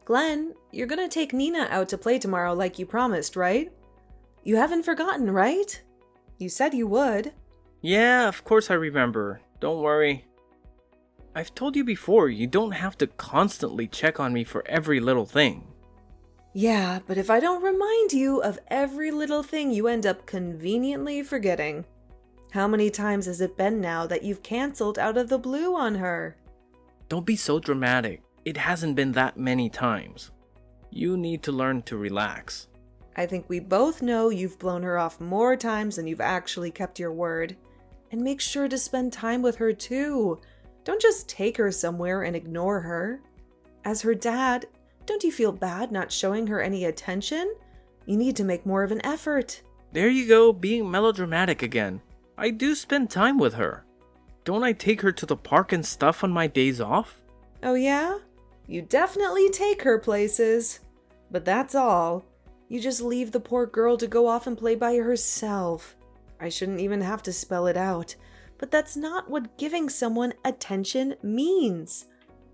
Glenn, you're gonna take Nina out to play tomorrow like you promised, right? You haven't forgotten, right? You said you would. Yeah, of course I remember. Don't worry. I've told you before, you don't have to constantly check on me for every little thing. Yeah, but if I don't remind you of every little thing, you end up conveniently forgetting. How many times has it been now that you've canceled out of the blue on her? Don't be so dramatic. It hasn't been that many times. You need to learn to relax. I think we both know you've blown her off more times than you've actually kept your word. And make sure to spend time with her too. Don't just take her somewhere and ignore her. As her dad, don't you feel bad not showing her any attention? You need to make more of an effort. There you go, being melodramatic again. I do spend time with her. Don't I take her to the park and stuff on my days off? Oh yeah? You definitely take her places. But that's all. You just leave the poor girl to go off and play by herself. I shouldn't even have to spell it out, but that's not what giving someone attention means.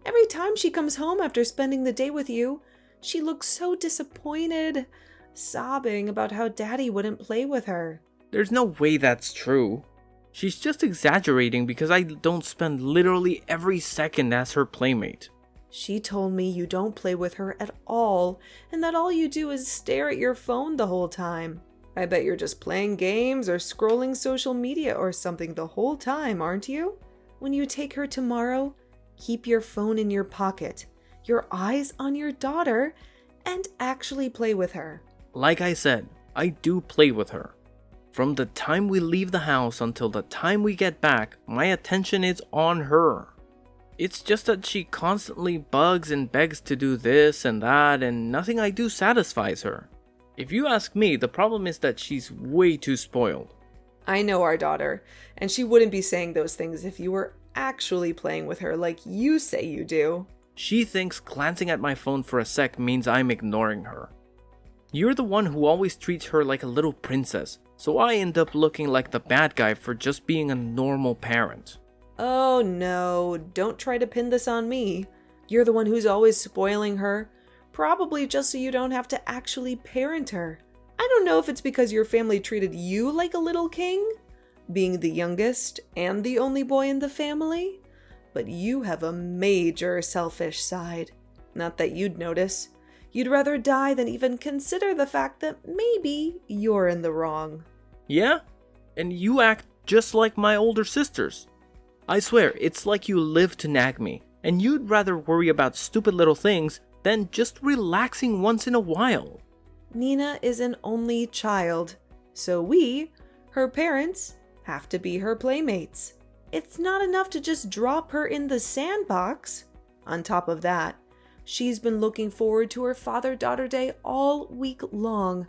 Every time she comes home after spending the day with you, she looks so disappointed, sobbing about how Daddy wouldn't play with her. There's no way that's true. She's just exaggerating because I don't spend literally every second as her playmate. She told me you don't play with her at all, and that all you do is stare at your phone the whole time. I bet you're just playing games or scrolling social media or something the whole time, aren't you? When you take her tomorrow, keep your phone in your pocket, your eyes on your daughter, and actually play with her. Like I said, I do play with her. From the time we leave the house until the time we get back, my attention is on her. It's just that she constantly bugs and begs to do this and that, and nothing I do satisfies her. If you ask me, the problem is that she's way too spoiled. I know our daughter, and she wouldn't be saying those things if you were actually playing with her like you say you do. She thinks glancing at my phone for a sec means I'm ignoring her. You're the one who always treats her like a little princess, so I end up looking like the bad guy for just being a normal parent. Oh no, don't try to pin this on me. You're the one who's always spoiling her, probably just so you don't have to actually parent her. I don't know if it's because your family treated you like a little king, being the youngest and the only boy in the family, but you have a major selfish side. Not that you'd notice. You'd rather die than even consider the fact that maybe you're in the wrong. Yeah? And you act just like my older sisters. I swear, it's like you live to nag me, and you'd rather worry about stupid little things than just relaxing once in a while. Nina is an only child, so we, her parents, have to be her playmates. It's not enough to just drop her in the sandbox. On top of that, she's been looking forward to her father-daughter day all week long,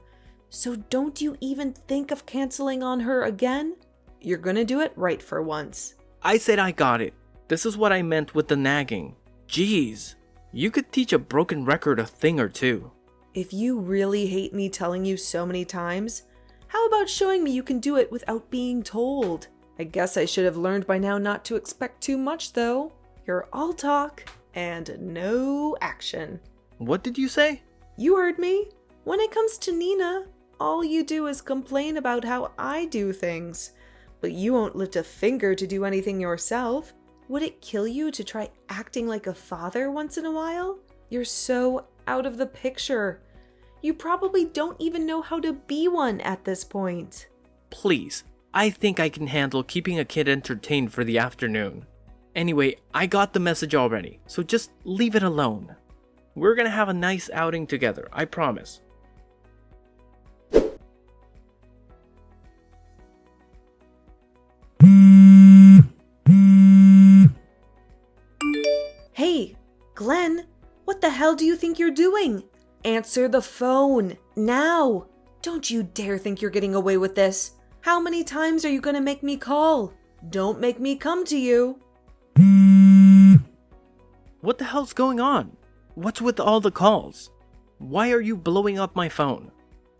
so don't you even think of canceling on her again? You're gonna do it right for once. I said I got it. This is what I meant with the nagging. Jeez, you could teach a broken record a thing or two. If you really hate me telling you so many times, how about showing me you can do it without being told? I guess I should have learned by now not to expect too much though. You're all talk and no action. What did you say? You heard me. When it comes to Nina, all you do is complain about how I do things. But you won't lift a finger to do anything yourself. Would it kill you to try acting like a father once in a while? You're so out of the picture. You probably don't even know how to be one at this point. Please, I think I can handle keeping a kid entertained for the afternoon. Anyway, I got the message already, so just leave it alone. We're gonna have a nice outing together, I promise. Hey, Glenn, what the hell do you think you're doing? Answer the phone, now! Don't you dare think you're getting away with this. How many times are you gonna make me call? Don't make me come to you. What the hell's going on? What's with all the calls? Why are you blowing up my phone?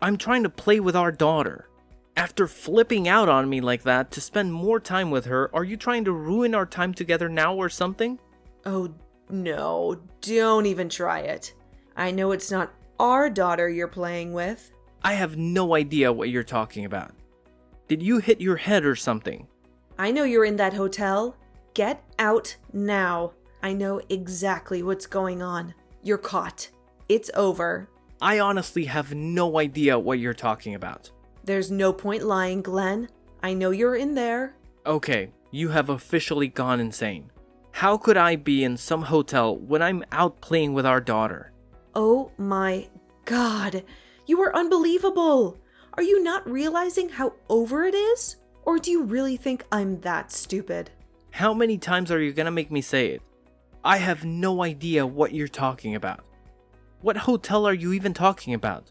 I'm trying to play with our daughter. After flipping out on me like that to spend more time with her, are you trying to ruin our time together now or something? Oh no, don't even try it. I know it's not our daughter you're playing with. I have no idea what you're talking about. Did you hit your head or something? I know you're in that hotel. Get out now. I know exactly what's going on. You're caught. It's over. I honestly have no idea what you're talking about. There's no point lying, Glenn. I know you're in there. Okay, you have officially gone insane. How could I be in some hotel when I'm out playing with our daughter? Oh my God. You are unbelievable. Are you not realizing how over it is? Or do you really think I'm that stupid? How many times are you gonna make me say it? I have no idea what you're talking about. What hotel are you even talking about?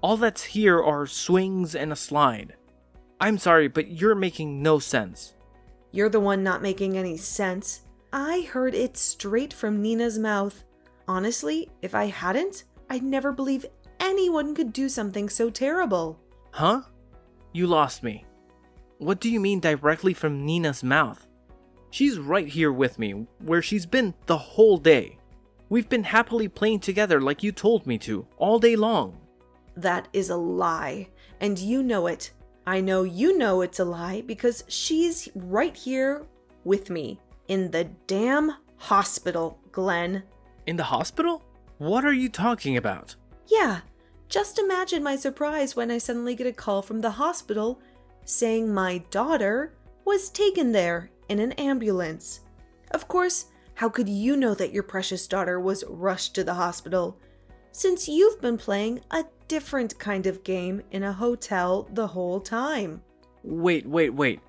All that's here are swings and a slide. I'm sorry, but you're making no sense. You're the one not making any sense. I heard it straight from Nina's mouth. Honestly, if I hadn't, I'd never believe anyone could do something so terrible. Huh? You lost me. What do you mean directly from Nina's mouth? She's right here with me, where she's been the whole day. We've been happily playing together like you told me to, all day long. That is a lie, and you know it. I know you know it's a lie because she's right here with me in the damn hospital, Glenn. In the hospital? What are you talking about? Yeah, just imagine my surprise when I suddenly get a call from the hospital saying my daughter was taken there in an ambulance. Of course, how could you know that your precious daughter was rushed to the hospital, since you've been playing a different kind of game in a hotel the whole time? Wait.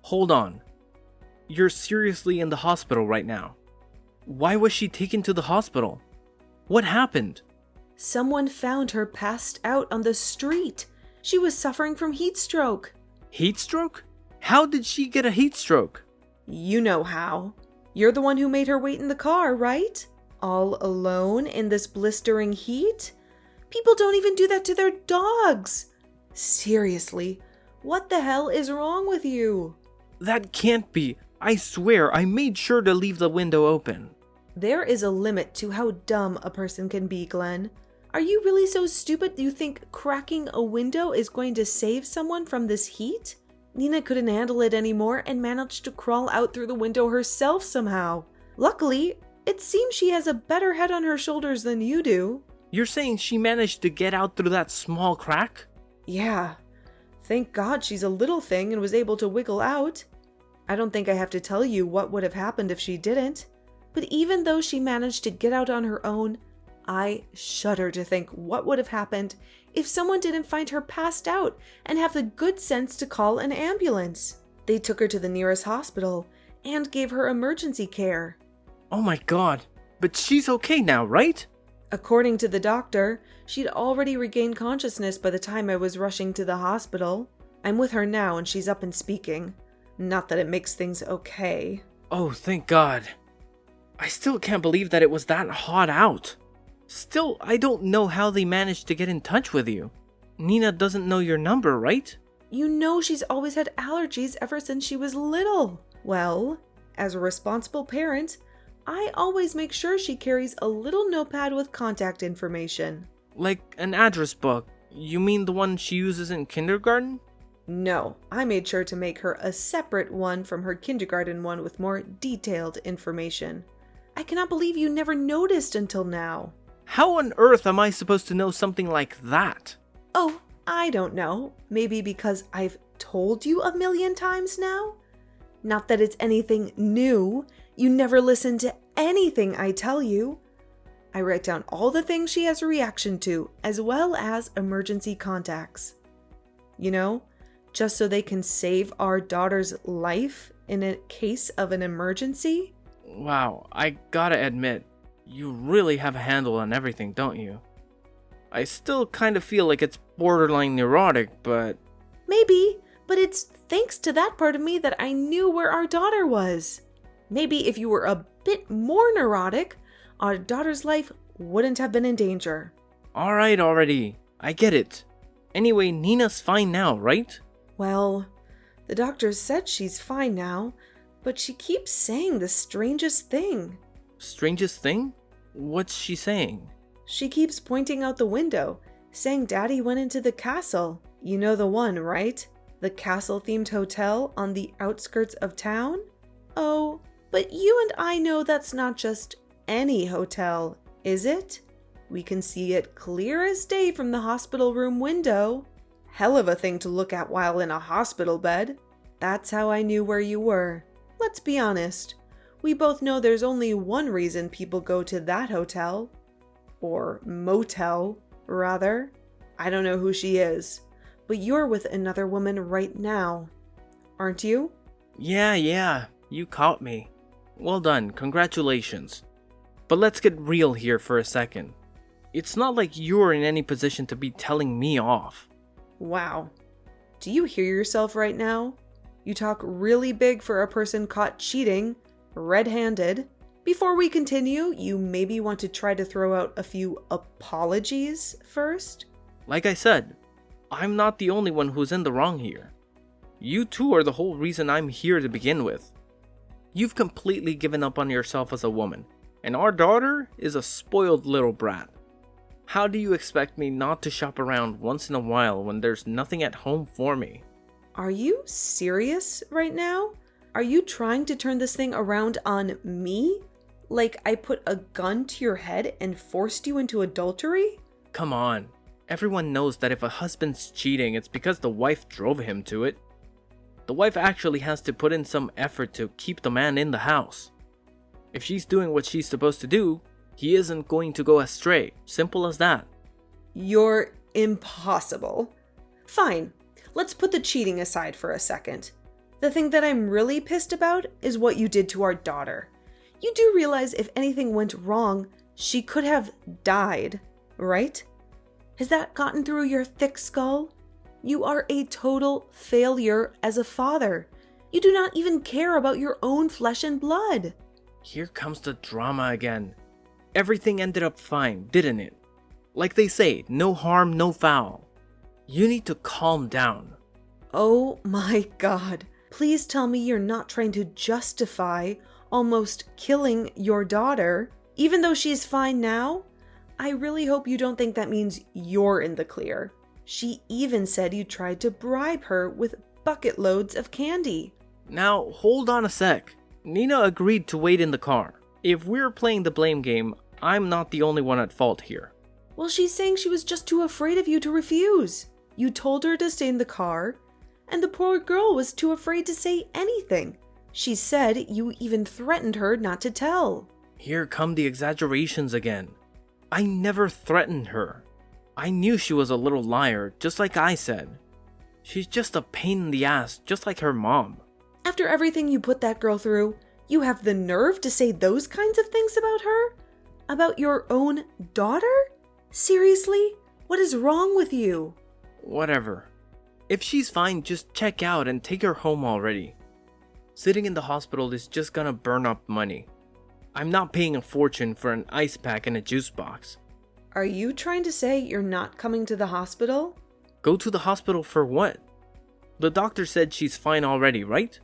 Hold on. You're seriously in the hospital right now. Why was she taken to the hospital? What happened? Someone found her passed out on the street. She was suffering from heat stroke. Heat stroke? How did she get a heat stroke? You know how. You're the one who made her wait in the car, right? All alone in this blistering heat? People don't even do that to their dogs. Seriously, what the hell is wrong with you? That can't be. I swear, I made sure to leave the window open. There is a limit to how dumb a person can be, Glenn. Are you really so stupid you think cracking a window is going to save someone from this heat? Nina couldn't handle it anymore and managed to crawl out through the window herself somehow. Luckily, it seems she has a better head on her shoulders than you do. You're saying she managed to get out through that small crack? Yeah. Thank God she's a little thing and was able to wiggle out. I don't think I have to tell you what would have happened if she didn't. But even though she managed to get out on her own, I shudder to think what would have happened if someone didn't find her passed out and have the good sense to call an ambulance. They took her to the nearest hospital and gave her emergency care. Oh my God, but she's okay now, right? According to the doctor, she'd already regained consciousness by the time I was rushing to the hospital. I'm with her now and she's up and speaking. Not that it makes things okay. Oh, thank God. I still can't believe that it was that hot out. Still, I don't know how they managed to get in touch with you. Nina doesn't know your number, right? You know she's always had allergies ever since she was little. Well, as a responsible parent, I always make sure she carries a little notepad with contact information. Like an address book. You mean the one she uses in kindergarten? No, I made sure to make her a separate one from her kindergarten one with more detailed information. I cannot believe you never noticed until now. How on earth am I supposed to know something like that? Oh, I don't know. Maybe because I've told you a million times now? Not that it's anything new. You never listen to anything I tell you. I write down all the things she has a reaction to, as well as emergency contacts. You know, just so they can save our daughter's life in a case of an emergency. Wow, I gotta admit, you really have a handle on everything, don't you? I still kind of feel like it's borderline neurotic, but... Maybe, but it's thanks to that part of me that I knew where our daughter was. Maybe if you were a bit more neurotic, our daughter's life wouldn't have been in danger. Alright already, I get it. Anyway, Nina's fine now, right? Well, the doctor said she's fine now, but she keeps saying the strangest thing. Strangest thing? What's she saying? She keeps pointing out the window, saying Daddy went into the castle. You know the one, right? The castle-themed hotel on the outskirts of town? Oh, but you and I know that's not just any hotel, is it? We can see it clear as day from the hospital room window. Hell of a thing to look at while in a hospital bed. That's how I knew where you were. Let's be honest. We both know there's only one reason people go to that hotel. Or motel, rather. I don't know who she is, but you're with another woman right now. Aren't you? Yeah, you caught me. Well done, congratulations. But let's get real here for a second. It's not like you're in any position to be telling me off. Wow. Do you hear yourself right now? You talk really big for a person caught cheating, red-handed. Before we continue, you maybe want to try to throw out a few apologies first? Like I said, I'm not the only one who's in the wrong here. You two are the whole reason I'm here to begin with. You've completely given up on yourself as a woman, and our daughter is a spoiled little brat. How do you expect me not to shop around once in a while when there's nothing at home for me? Are you serious right now? Are you trying to turn this thing around on me? Like I put a gun to your head and forced you into adultery? Come on. Everyone knows that if a husband's cheating, it's because the wife drove him to it. The wife actually has to put in some effort to keep the man in the house. If she's doing what she's supposed to do, he isn't going to go astray. Simple as that. You're impossible. Fine, let's put the cheating aside for a second. The thing that I'm really pissed about is what you did to our daughter. You do realize if anything went wrong, she could have died, right? Has that gotten through your thick skull? You are a total failure as a father. You do not even care about your own flesh and blood. Here comes the drama again. Everything ended up fine, didn't it? Like they say, no harm, no foul. You need to calm down. Oh my God. Please tell me you're not trying to justify almost killing your daughter, even though she's fine now. I really hope you don't think that means you're in the clear. She even said you tried to bribe her with bucket loads of candy. Now, hold on a sec. Nina agreed to wait in the car. If we're playing the blame game, I'm not the only one at fault here. Well, she's saying she was just too afraid of you to refuse. You told her to stay in the car, and the poor girl was too afraid to say anything. She said you even threatened her not to tell. Here come the exaggerations again. I never threatened her. I knew she was a little liar, just like I said. She's just a pain in the ass, just like her mom. After everything you put that girl through, you have the nerve to say those kinds of things about her? About your own daughter? Seriously? What is wrong with you? Whatever. If she's fine, just check out and take her home already. Sitting in the hospital is just gonna burn up money. I'm not paying a fortune for an ice pack and a juice box. Are you trying to say you're not coming to the hospital? Go to the hospital for what? The doctor said she's fine already, right?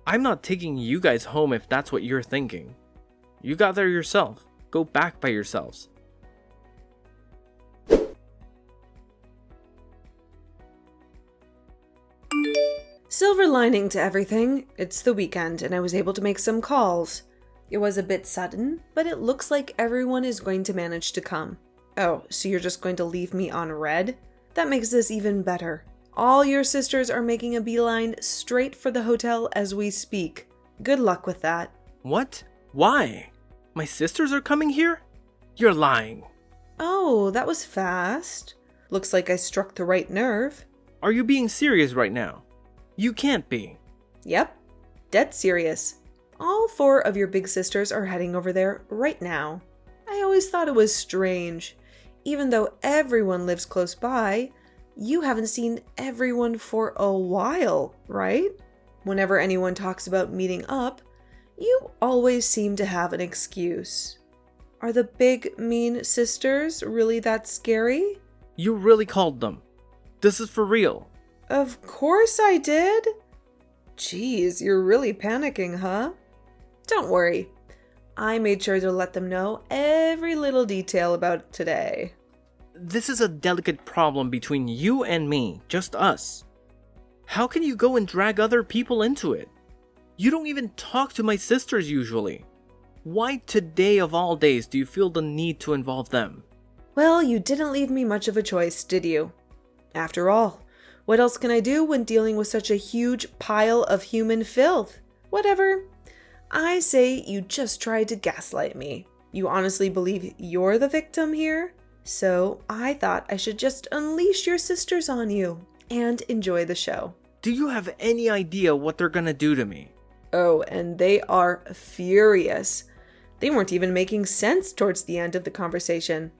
I'm not taking you guys home if that's what you're thinking. You got there yourself. Go back by yourselves. Silver lining to everything. It's the weekend and I was able to make some calls. It was a bit sudden, but it looks like everyone is going to manage to come. Oh, so you're just going to leave me on red? That makes this even better. All your sisters are making a beeline straight for the hotel as we speak. Good luck with that. What? Why? My sisters are coming here? You're lying. Oh, that was fast. Looks like I struck the right nerve. Are you being serious right now? You can't be. Yep, dead serious. All 4 of your big sisters are heading over there right now. I always thought it was strange. Even though everyone lives close by, you haven't seen everyone for a while, right? Whenever anyone talks about meeting up, you always seem to have an excuse. Are the big, mean sisters really that scary? You really called them. This is for real. Of course I did. Jeez, you're really panicking, huh? Don't worry. I made sure to let them know every little detail about today. This is a delicate problem between you and me, just us. How can you go and drag other people into it? You don't even talk to my sisters usually. Why today of all days do you feel the need to involve them? Well, you didn't leave me much of a choice, did you? After all, what else can I do when dealing with such a huge pile of human filth? Whatever. I say you just tried to gaslight me. You honestly believe you're the victim here? So I thought I should just unleash your sisters on you and enjoy the show. Do you have any idea what they're gonna do to me? Oh, and they are furious. They weren't even making sense towards the end of the conversation.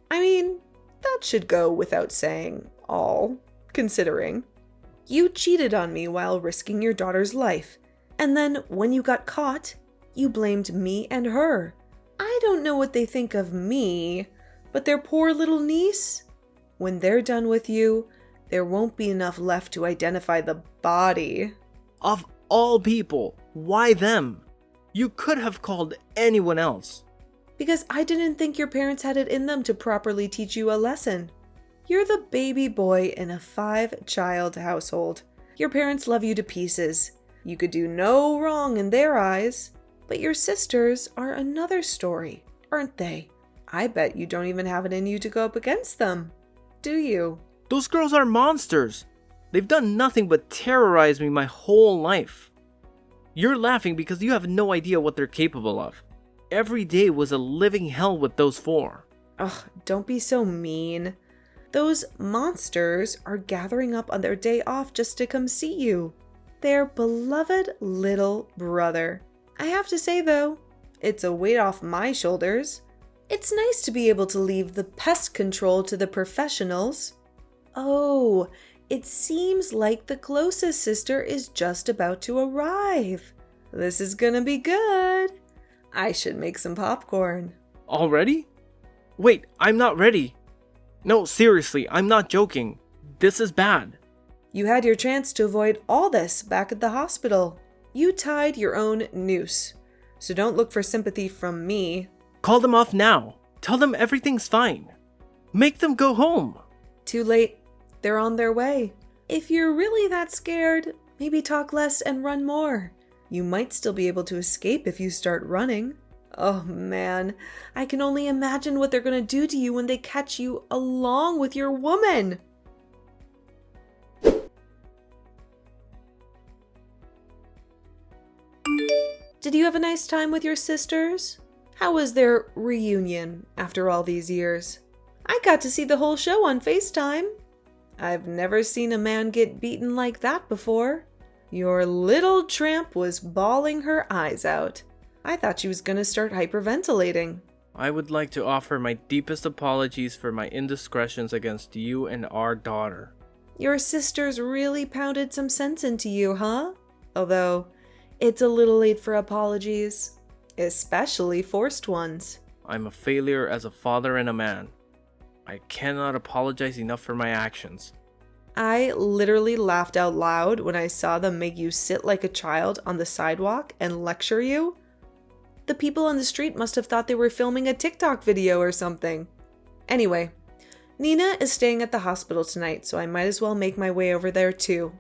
I mean, that should go without saying, all considering. You cheated on me while risking your daughter's life, and then when you got caught, you blamed me and her. I don't know what they think of me, but their poor little niece? When they're done with you, there won't be enough left to identify the body. Of all people, why them? You could have called anyone else. Because I didn't think your parents had it in them to properly teach you a lesson. You're the baby boy in a 5-child household. Your parents love you to pieces. You could do no wrong in their eyes. But your sisters are another story, aren't they? I bet you don't even have it in you to go up against them. Do you? Those girls are monsters. They've done nothing but terrorize me my whole life. You're laughing because you have no idea what they're capable of. Every day was a living hell with those 4. Ugh, don't be so mean. Those monsters are gathering up on their day off just to come see you. Their beloved little brother. I have to say though, it's a weight off my shoulders. It's nice to be able to leave the pest control to the professionals. Oh, it seems like the closest sister is just about to arrive. This is gonna be good. I should make some popcorn. Already? Wait, I'm not ready. No, seriously, I'm not joking. This is bad. You had your chance to avoid all this back at the hospital. You tied your own noose. So don't look for sympathy from me. Call them off now. Tell them everything's fine. Make them go home. Too late. They're on their way. If you're really that scared, maybe talk less and run more. You might still be able to escape if you start running. Oh man, I can only imagine what they're gonna do to you when they catch you along with your woman. Did you have a nice time with your sisters? How was their reunion after all these years? I got to see the whole show on FaceTime. I've never seen a man get beaten like that before. Your little tramp was bawling her eyes out. I thought she was gonna start hyperventilating. I would like to offer my deepest apologies for my indiscretions against you and our daughter. Your sisters really pounded some sense into you, huh? Although, it's a little late for apologies. Especially forced ones. I'm a failure as a father and a man. I cannot apologize enough for my actions. I literally laughed out loud when I saw them make you sit like a child on the sidewalk and lecture you. The people on the street must have thought they were filming a TikTok video or something. Anyway, Nina is staying at the hospital tonight, so I might as well make my way over there too.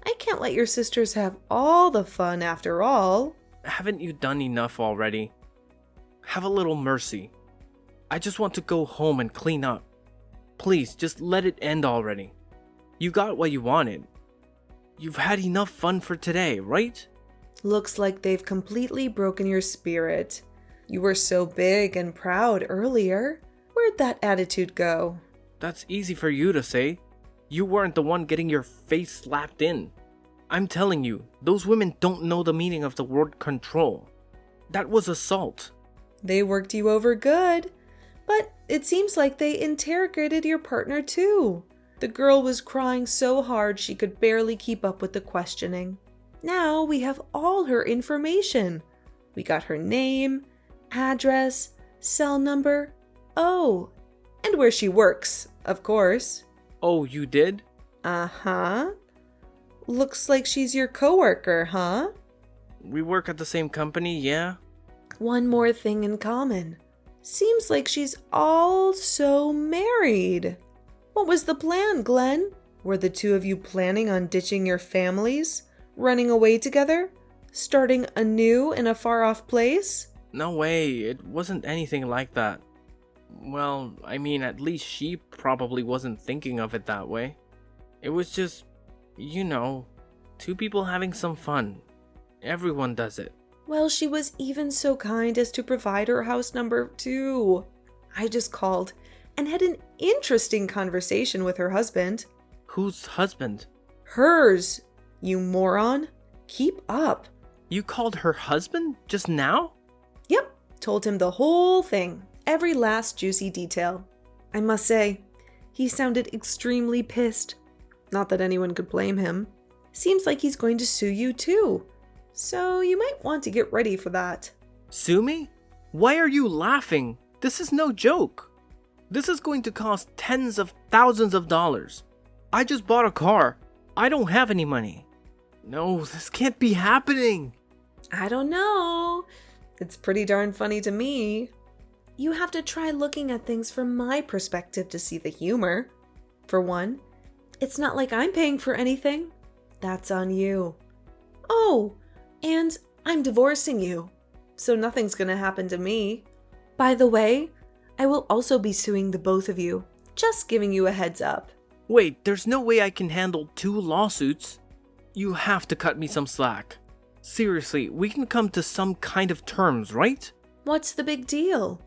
I can't let your sisters have all the fun after all. Haven't you done enough already? Have a little mercy. I just want to go home and clean up. Please, just let it end already. You got what you wanted. You've had enough fun for today, right? Looks like they've completely broken your spirit. You were so big and proud earlier. Where'd that attitude go? That's easy for you to say. You weren't the one getting your face slapped in. I'm telling you, those women don't know the meaning of the word control. That was assault. They worked you over good. But it seems like they interrogated your partner too. The girl was crying so hard she could barely keep up with the questioning. Now we have all her information. We got her name, address, cell number, oh, and where she works, of course. Oh, you did? Uh-huh. Looks like she's your coworker, huh? We work at the same company, yeah? One more thing in common. Seems like she's also married. What was the plan, Glenn? Were the two of you planning on ditching your families, running away together, starting anew in a far-off place? No way, it wasn't anything like that. Well, I mean, at least she probably wasn't thinking of it that way. It was just, two people having some fun. Everyone does it. Well, she was even so kind as to provide her house number 2. I just called and had an interesting conversation with her husband. Whose husband? Hers, you moron. Keep up. You called her husband just now? Yep, told him the whole thing, every last juicy detail. I must say, he sounded extremely pissed. Not that anyone could blame him. Seems like he's going to sue you too. So you might want to get ready for that. Sue me? Why are you laughing? This is no joke. This is going to cost tens of thousands of dollars. I just bought a car. I don't have any money. No, this can't be happening. I don't know. It's pretty darn funny to me. You have to try looking at things from my perspective to see the humor. For one, it's not like I'm paying for anything. That's on you. Oh, and I'm divorcing you, so nothing's gonna happen to me. By the way, I will also be suing the both of you. Just giving you a heads up. Wait, there's no way I can handle 2 lawsuits. You have to cut me some slack. Seriously, we can come to some kind of terms, right? What's the big deal?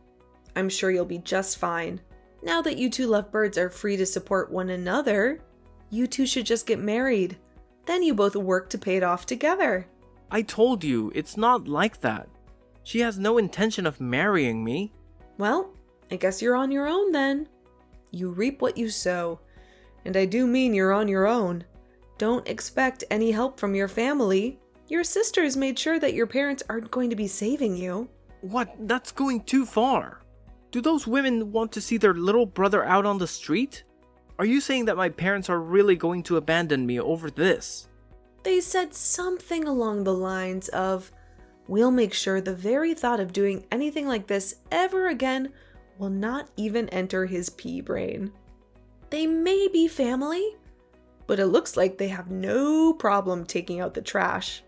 I'm sure you'll be just fine. Now that you two lovebirds are free to support one another, you two should just get married. Then you both work to pay it off together. I told you, it's not like that. She has no intention of marrying me. Well, I guess you're on your own then. You reap what you sow. And I do mean you're on your own. Don't expect any help from your family. Your sisters made sure that your parents aren't going to be saving you. What? That's going too far. Do those women want to see their little brother out on the street? Are you saying that my parents are really going to abandon me over this? They said something along the lines of, "We'll make sure the very thought of doing anything like this ever again will not even enter his pea brain." They may be family, but it looks like they have no problem taking out the trash.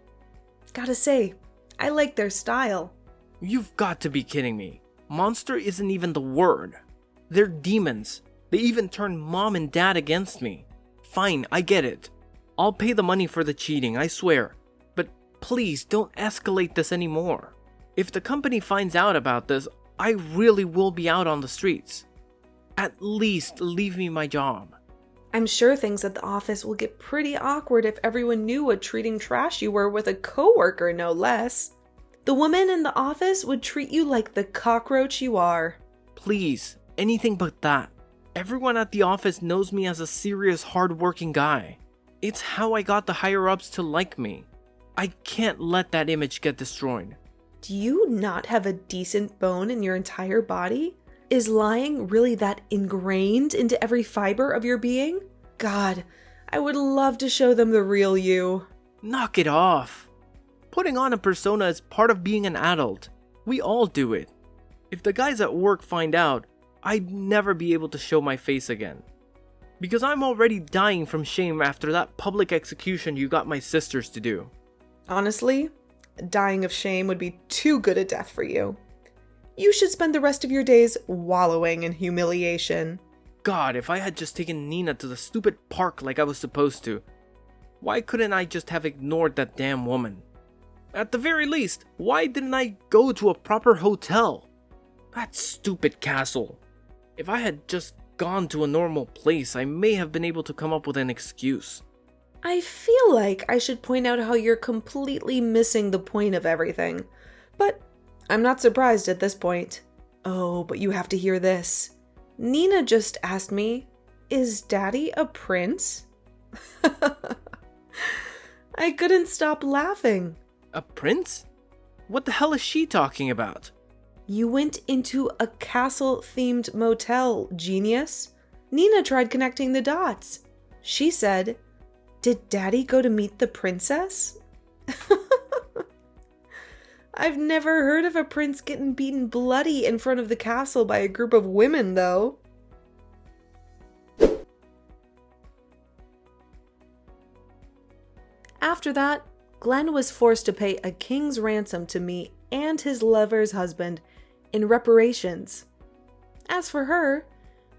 Gotta say, I like their style. You've got to be kidding me. Monster isn't even the word. They're demons. They even turn mom and dad against me. Fine, I get it. I'll pay the money for the cheating, I swear. But please don't escalate this anymore. If the company finds out about this, I really will be out on the streets. At least leave me my job. I'm sure things at the office will get pretty awkward if everyone knew what treating trash you were with a coworker, no less. The woman in the office would treat you like the cockroach you are. Please, anything but that. Everyone at the office knows me as a serious, hard-working guy. It's how I got the higher-ups to like me. I can't let that image get destroyed. Do you not have a decent bone in your entire body? Is lying really that ingrained into every fiber of your being? God, I would love to show them the real you. Knock it off. Putting on a persona is part of being an adult. We all do it. If the guys at work find out, I'd never be able to show my face again. Because I'm already dying from shame after that public execution you got my sisters to do. Honestly, dying of shame would be too good a death for you. You should spend the rest of your days wallowing in humiliation. God, if I had just taken Nina to the stupid park like I was supposed to, why couldn't I just have ignored that damn woman? At the very least, why didn't I go to a proper hotel? That stupid castle. If I had just gone to a normal place, I may have been able to come up with an excuse. I feel like I should point out how you're completely missing the point of everything. But I'm not surprised at this point. Oh, but you have to hear this. Nina just asked me, "Is Daddy a prince?" I couldn't stop laughing. A prince? What the hell is she talking about? You went into a castle-themed motel, genius. Nina tried connecting the dots. She said, "Did Daddy go to meet the princess?" I've never heard of a prince getting beaten bloody in front of the castle by a group of women, though. After that, Glenn was forced to pay a king's ransom to me and his lover's husband in reparations. As for her,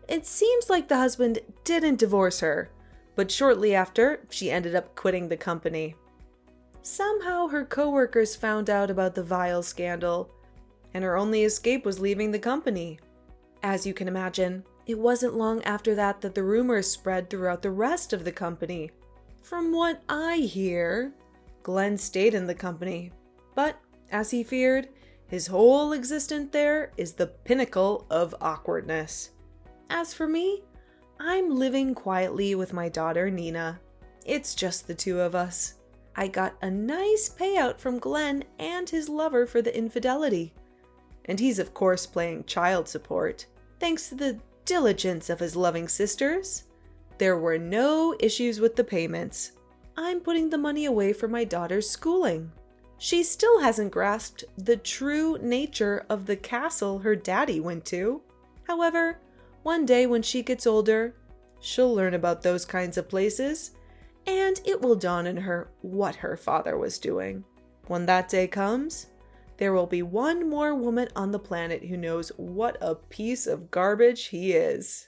it seems like the husband didn't divorce her, but shortly after, she ended up quitting the company. Somehow her co-workers found out about the vile scandal, and her only escape was leaving the company. As you can imagine, it wasn't long after that that the rumors spread throughout the rest of the company. From what I hear, Glenn stayed in the company, but as he feared, his whole existence there is the pinnacle of awkwardness. As for me, I'm living quietly with my daughter Nina. It's just the two of us. I got a nice payout from Glenn and his lover for the infidelity. And he's of course paying child support. Thanks to the diligence of his loving sisters, there were no issues with the payments. I'm putting the money away for my daughter's schooling. She still hasn't grasped the true nature of the castle her daddy went to. However, one day when she gets older, she'll learn about those kinds of places, and it will dawn on her what her father was doing. When that day comes, there will be one more woman on the planet who knows what a piece of garbage he is.